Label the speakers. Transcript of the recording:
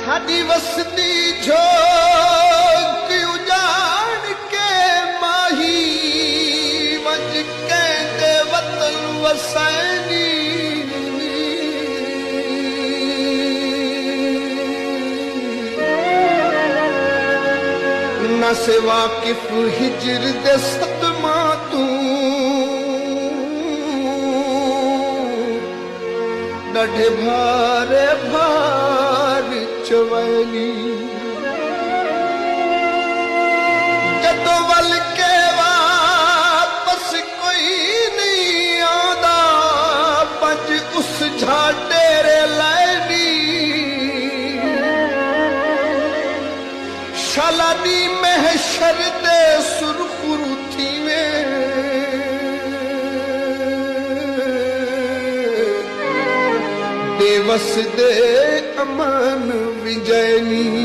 Speaker 1: हाडी वसदी झोंक उजाड़ के माही वज कहंदे वतन वसैनी न से वाकिफ हिजर दे सतमा तू डढे भारे भार चवैली जदों वल के वापस कोई नहीं आंदा पंज उस झाडेरे लैनी शालानी महशर दे सुरखुरु थीवें देवस दे अमन विजयनी